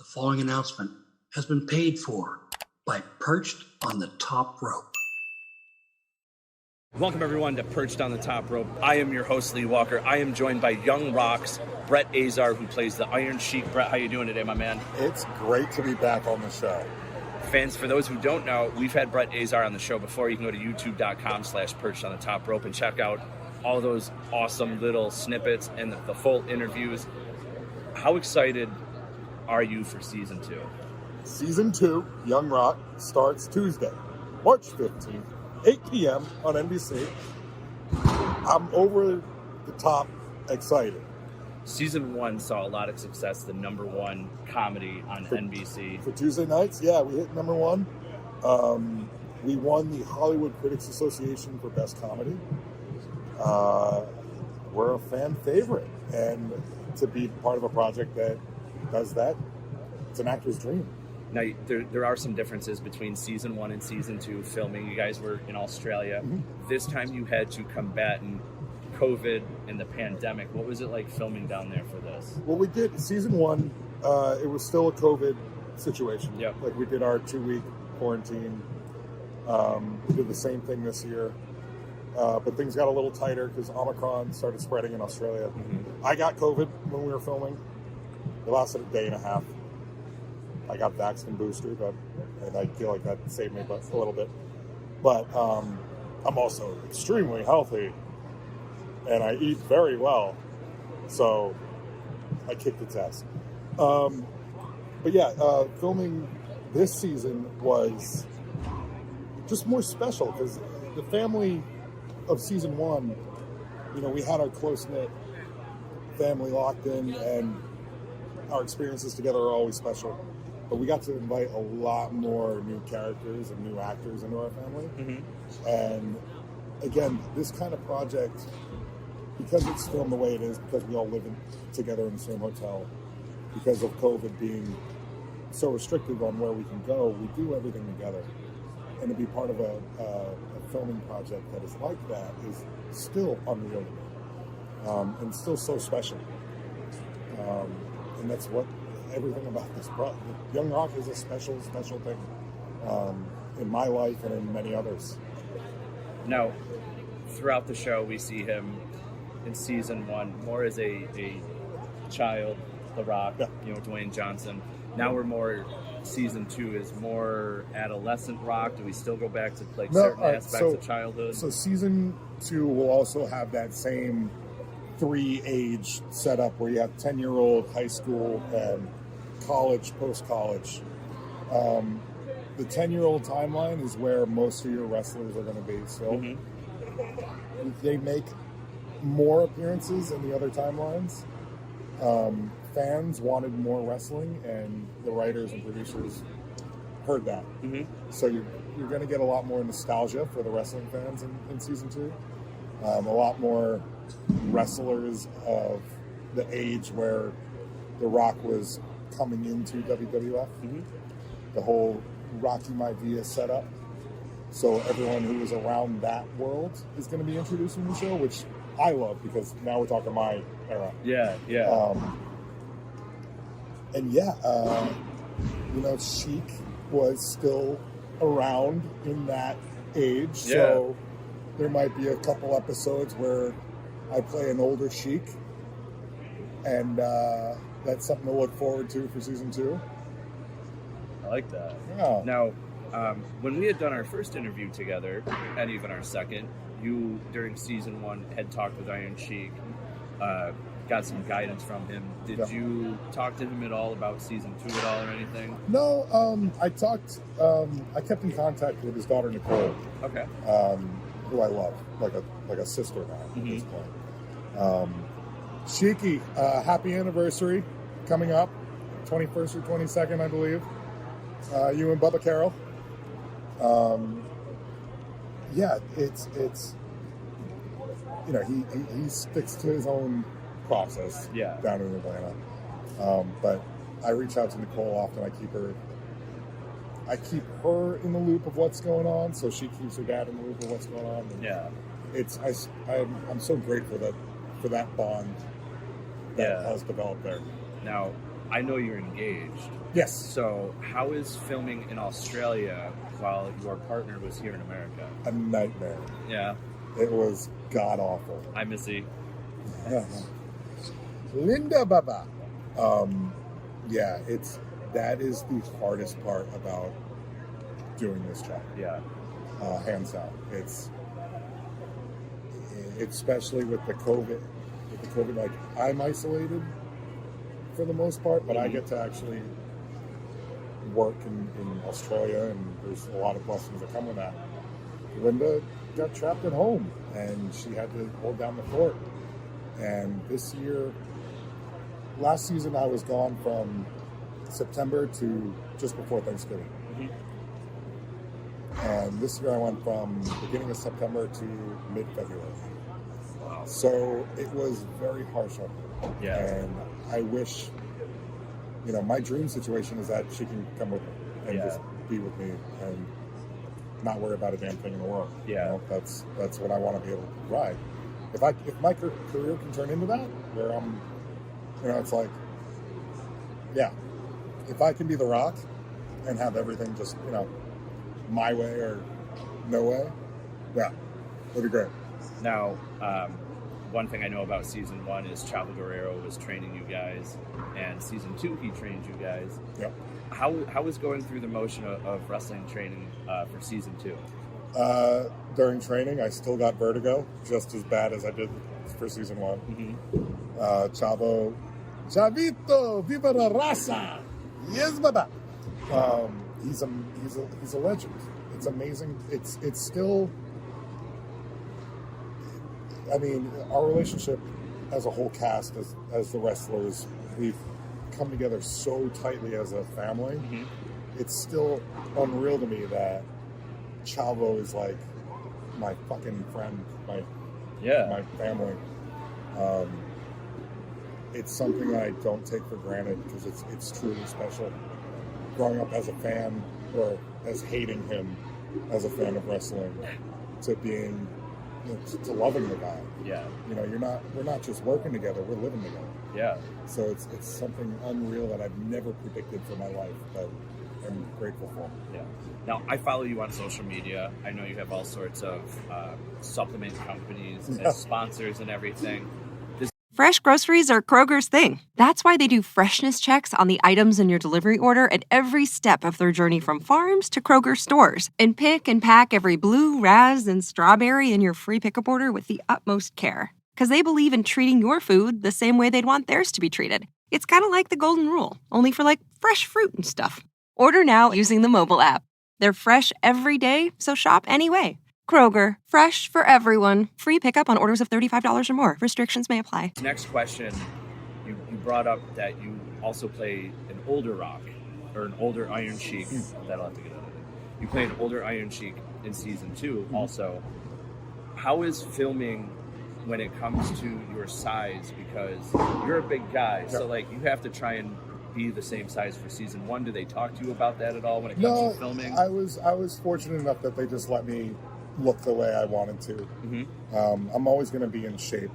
The following announcement has been paid for by Perched on the Top Rope. Welcome everyone to Perched on the Top Rope. I am your host, Lee Walker. I am joined by Young Rock's Brett Azar, who plays the Iron Sheik. Brett, how you doing today, my man? It's great to be back on the show. Fans, for those who don't know, we've had Brett Azar on the show before. You can go to youtube.com/Perched on the Top Rope and check out all those awesome little snippets and the full interviews. How excited are you for season 2? Season 2, Young Rock, starts Tuesday, March 15th, 8 p.m. on NBC. I'm over the top excited. Season 1 saw a lot of success, the #1 comedy on NBC. For Tuesday nights, yeah, we hit #1. We won the Hollywood Critics Association for Best Comedy. We're a fan favorite, and to be part of a project that does that, it's an actor's dream. Now, there are some differences between season 1 and season 2 filming. You guys were in Australia. Mm-hmm. This time you had to combat COVID and the pandemic. What was it like filming down there for this? Well, we did season 1. It was still a COVID situation. Yeah. Like we did our 2-week quarantine. We did the same thing this year. But things got a little tighter because Omicron started spreading in Australia. Mm-hmm. I got COVID when we were filming. It lasted a day and a half. I got vaxxed and boosted, and I feel like that saved me a little bit. But I'm also extremely healthy, and I eat very well, so I kicked its ass. But yeah, filming this season was just more special because the family of season 1, we had our close-knit family locked in, and our experiences together are always special. But we got to invite a lot more new characters and new actors into our family. Mm-hmm. And again, this kind of project, because it's filmed the way it is, because we all live together in the same hotel, because of COVID being so restrictive on where we can go, we do everything together. And to be part of a filming project that is like that is still unreal to me, and still so special. And that's what everything about this project. Young Rock is a special thing in my life and in many others. Now, throughout the show, we see him in season 1 more as a child, The Rock, yeah. Dwayne Johnson. Now we're more, season 2 is more adolescent Rock. Do we still go back to certain aspects of childhood? So season 2 will also have that same 3 age setup where you have 10-year-old, high school, and college, post-college. The 10-year-old timeline is where most of your wrestlers are going to be still. Mm-hmm. They make more appearances in the other timelines. Fans wanted more wrestling, and the writers and producers heard that. Mm-hmm. So you're going to get a lot more nostalgia for the wrestling fans in season 2. A lot more wrestlers of the age where The Rock was coming into WWF. Mm-hmm. The whole Rocky Maivia setup. So everyone who was around that world is going to be introduced in the show, which I love because now we're talking my era. Yeah. Sheik was still around in that age. Yeah. So there might be a couple episodes where I play an older Sheik, and that's something to look forward to for season 2. I like that. Yeah. Now, when we had done our first interview together, and even our second, you, during season 1, had talked with Iron Sheik, got some guidance from him. Did you talk to him at all about season 2 at all or anything? No, I kept in contact with his daughter, Nicole. Okay. Who I love, like a sister now at this point. Sheiky, happy anniversary coming up, 21st or 22nd, I believe. You and Bubba Carroll. It's he sticks to his own process down in Atlanta. But I reach out to Nicole often. I keep her in the loop of what's going on, so she keeps her dad in the loop of what's going on. And I'm so grateful for that bond that has developed there. Now, I know you're engaged. Yes. So how is filming in Australia while your partner was here in America? A nightmare. Yeah. It was god awful. Hi, Missy. Linda Baba. Yeah, that is the hardest part about doing this job. Yeah. Hands down. It's especially with the COVID. Like, I'm isolated for the most part, but I get to actually work in Australia, and there's a lot of blessings that come with that. Linda got trapped at home, and she had to hold down the fort. And last season I was gone from September to just before Thanksgiving. And this year I went from beginning of September to mid-February. Wow. So it was very harsh on her. Yeah. And I wish, my dream situation is that she can come with me and just be with me and not worry about a damn thing in the world. Yeah. That's what I want to be able to provide. If my career can turn into that, where I'm, it's like, yeah, if I can be the Rock and have everything just, my way or no way, yeah, it'd be great. Now, one thing I know about season 1 is Chavo Guerrero was training you guys, and season 2 he trained you guys. Yeah. How was going through the motion of wrestling training for season 2? During training, I still got vertigo, just as bad as I did for season 1. Mm-hmm. Chavito, viva la raza! Yes, baba. He's a legend. It's amazing. It's still. I mean, our relationship as a whole cast, as the wrestlers, we've come together so tightly as a family. Mm-hmm. It's still unreal to me that Chavo is like my fucking friend, my family. It's something I don't take for granted because it's truly special. Growing up as a fan, or as hating him as a fan of wrestling, to being, to loving the guy. Yeah. We're not just working together, we're living together. Yeah. So it's something unreal that I've never predicted for my life, but I'm grateful for. Yeah. Now, I follow you on social media. I know you have all sorts of supplement companies and sponsors and everything. Fresh groceries are Kroger's thing. That's why they do freshness checks on the items in your delivery order at every step of their journey from farms to Kroger stores, and pick and pack every blue, raz, and strawberry in your free pickup order with the utmost care. Because they believe in treating your food the same way they'd want theirs to be treated. It's kind of like the golden rule, only for fresh fruit and stuff. Order now using the mobile app. They're fresh every day, so shop anyway. Kroger, fresh for everyone. Free pickup on orders of $35 or more. Restrictions may apply. Next question, you brought up that you also play an older Rock, or an older Iron Sheik. That'll have to get out of it. You play an older Iron Sheik in season 2 also. How is filming when it comes to your size? Because you're a big guy, so you have to try and be the same size for season 1. Do they talk to you about that at all when it comes to filming? I was fortunate enough that they just let me look the way I wanted to. Mm-hmm. I'm always going to be in shape.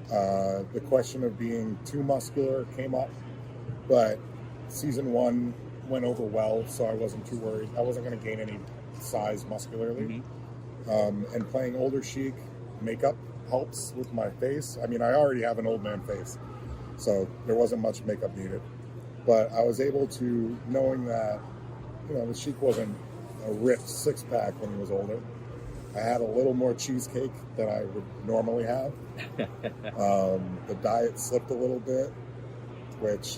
The question of being too muscular came up, but season 1 went over well, so I wasn't too worried. I wasn't going to gain any size muscularly. Mm-hmm. And playing older Sheik, makeup helps with my face. I mean, I already have an old man face, so there wasn't much makeup needed. But I was able to, knowing that, the Sheik wasn't a ripped six-pack when he was older. I had a little more cheesecake than I would normally have. The diet slipped a little bit, which,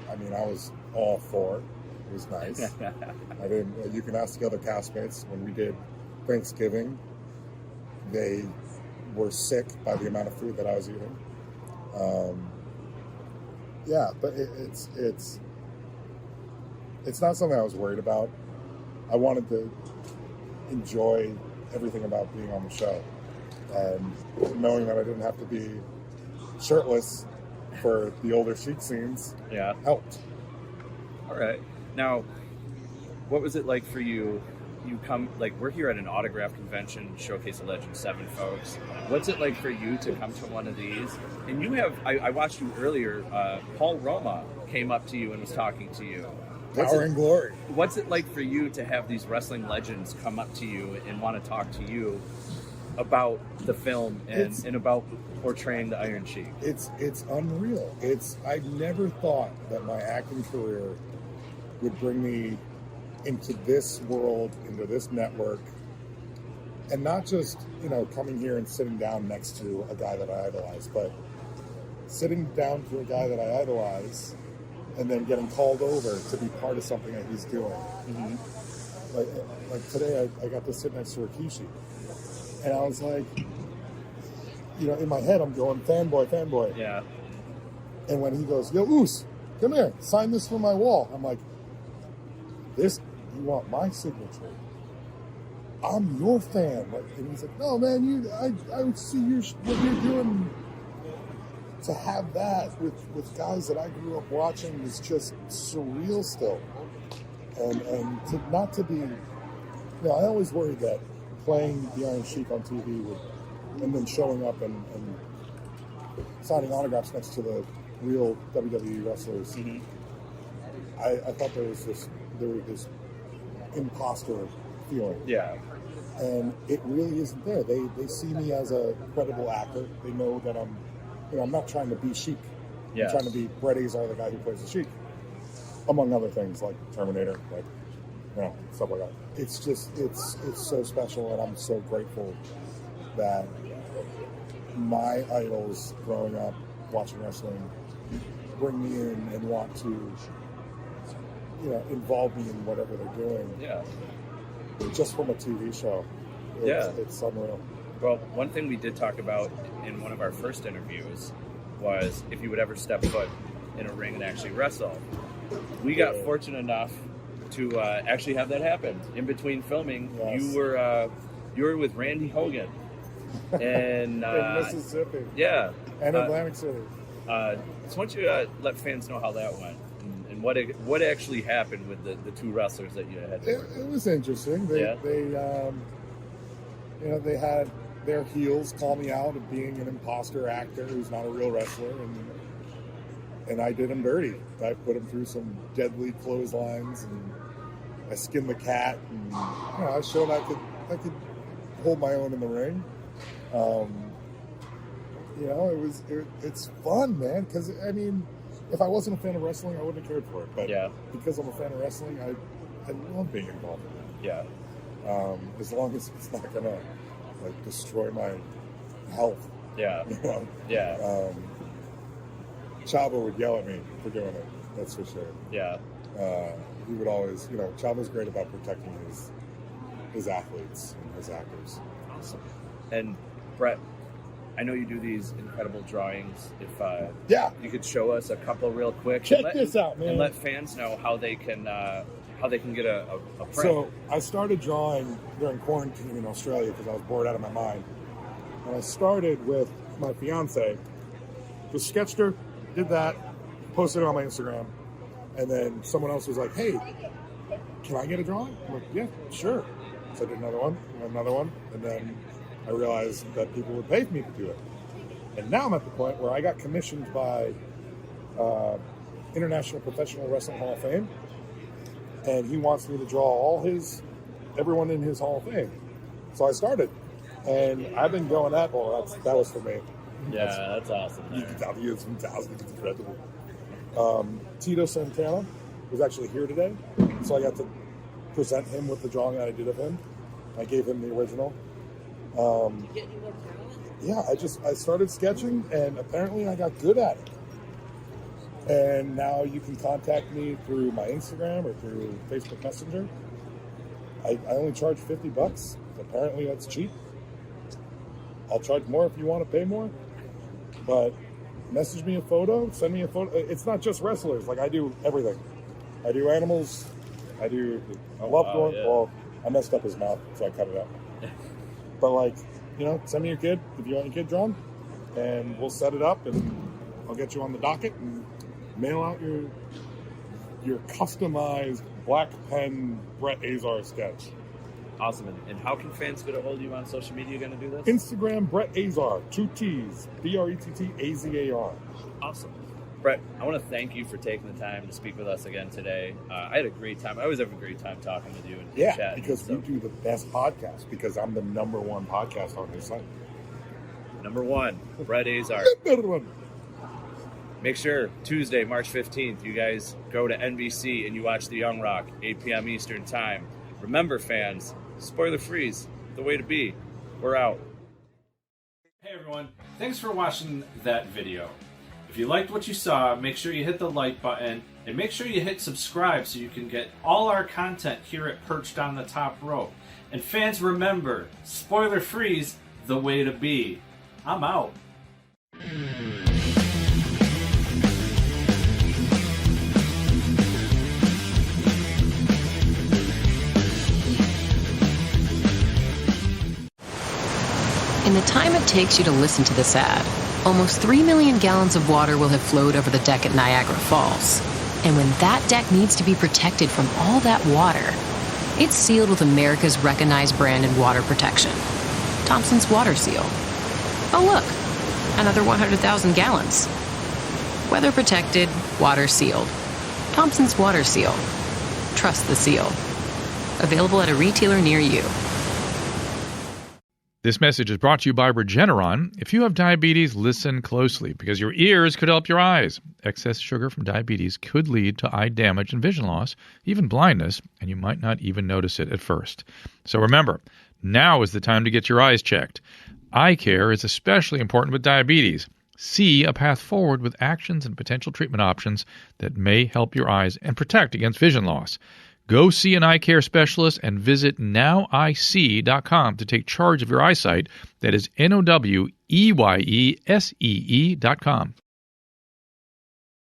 I was all for it. It was nice. You can ask the other castmates, when we did Thanksgiving, they were sick by the amount of food that I was eating. But it's not something I was worried about. I wanted to enjoy everything about being on the show, and knowing that I didn't have to be shirtless for the older Sheik scenes helped. All right. Now, what was it like for you you come, like, we're here at an autograph convention, Showcase of Legends 7, folks. What's it like for you to come to one of these? And you have, I watched you earlier, Paul Roma came up to you and was talking to you. Power and glory. What's it like for you to have these wrestling legends come up to you and want to talk to you about the film and about portraying the Iron Sheik? It's unreal. I never thought that my acting career would bring me into this world, into this network, and not just, coming here and sitting down next to a guy that I idolize, but sitting down to a guy that I idolize and then getting called over to be part of something that he's doing. Mm-hmm. Like today, I got to sit next to Rikishi, and I was like, in my head, I'm going, fanboy. Yeah. And when he goes, yo, Oos, come here, sign this for my wall. I'm like, this, you want my signature? I'm your fan. And he's like, no, man, I would see what you're doing. To have that with guys that I grew up watching is just surreal still. And not to be, I always worried that playing the Iron Sheik on TV and then showing up and signing autographs next to the real WWE wrestlers, mm-hmm. I thought there was this imposter feeling. Yeah. And it really isn't there. They see me as a credible actor. They know that I'm not trying to be Sheik. Yeah. I'm trying to be Brett Azar, the guy who plays the Sheik, among other things like Terminator, stuff like that. It's just, it's so special, and I'm so grateful that my idols growing up watching wrestling bring me in and want to, involve me in whatever they're doing. Yeah. Just from a TV show. It's unreal. Well, one thing we did talk about in one of our first interviews was if you would ever step foot in a ring and actually wrestle. We got fortunate enough to actually have that happen. In between filming, yes. you were with Randy Hogan in Mississippi. Yeah. And Atlantic City. So why don't you let fans know how that went and what actually happened with the two wrestlers that you had? It was interesting. They had their heels call me out of being an imposter actor who's not a real wrestler, and I did him dirty. I put him through some deadly clotheslines, and I skinned the cat, and I showed I could hold my own in the ring. It's fun, man. Because if I wasn't a fan of wrestling, I wouldn't have cared for it. But because I'm a fan of wrestling, I love being involved in it. Yeah. As long as it's not gonna destroy my health. Yeah. Yeah. Chavo would yell at me for doing it. That's for sure. Yeah. He would always, Chavo's great about protecting his athletes and his actors. Awesome. And Brett, I know you do these incredible drawings. If you could show us a couple real quick. Check this out, man. And let fans know how they can get a print. So I started drawing during quarantine in Australia because I was bored out of my mind. And I started with my fiance. Just sketched her, did that, posted it on my Instagram. And then someone else was like, hey, can I get a drawing? I'm like, yeah, sure. So I did another one, and then I realized that people would pay me to do it. And now I'm at the point where I got commissioned by International Professional Wrestling Hall of Fame, and he wants me to draw everyone in his Hall of Fame. So I started, and I've been going that was for me. Yeah, that's awesome. It's fantastic. It's incredible. Tito Santana was actually here today, so I got to present him with the drawing that I did of him. I gave him the original. I started sketching, and apparently I got good at it. And now you can contact me through my Instagram or through Facebook Messenger. I only charge $50. Apparently that's cheap. I'll charge more if you want to pay more. But message me a photo, send me a photo. It's not just wrestlers. I do everything. I do animals. I do loved one. Yeah. Well, I messed up his mouth, so I cut it out. But send me your kid if you want your kid drawn, and we'll set it up, and I'll get you on the docket and mail out your customized black pen Brett Azar sketch. Awesome. And how can fans get a hold of you on social media going to do this? Instagram, Brett Azar, 2 T's, BRETTAZAR. Awesome. Brett, I want to thank you for taking the time to speak with us again today. I had a great time. I always have a great time talking with you and chatting. Because you do the best podcast, because I'm the number one podcast on your site. Number one, Brett Azar. Number one. Make sure Tuesday, March 15th, you guys go to NBC and you watch The Young Rock, 8 p.m. Eastern Time. Remember, fans, spoiler free's the way to be. We're out. Hey everyone, thanks for watching that video. If you liked what you saw, make sure you hit the like button and make sure you hit subscribe so you can get all our content here at Perched on the Top Rope. And fans, remember, spoiler free's the way to be. I'm out. In the time it takes you to listen to this ad, almost 3 million gallons of water will have flowed over the deck at Niagara Falls. And when that deck needs to be protected from all that water, it's sealed with America's recognized brand in water protection, Thompson's Water Seal. Oh look, another 100,000 gallons. Weather protected, water sealed. Thompson's Water Seal. Trust the seal. Available at a retailer near you. This message is brought to you by Regeneron. If you have diabetes, listen closely because your ears could help your eyes. Excess sugar from diabetes could lead to eye damage and vision loss, even blindness, and you might not even notice it at first. So remember, now is the time to get your eyes checked. Eye care is especially important with diabetes. See a path forward with actions and potential treatment options that may help your eyes and protect against vision loss. Go see an eye care specialist and visit noweyesee.com to take charge of your eyesight. That is NOWEYESEE.com.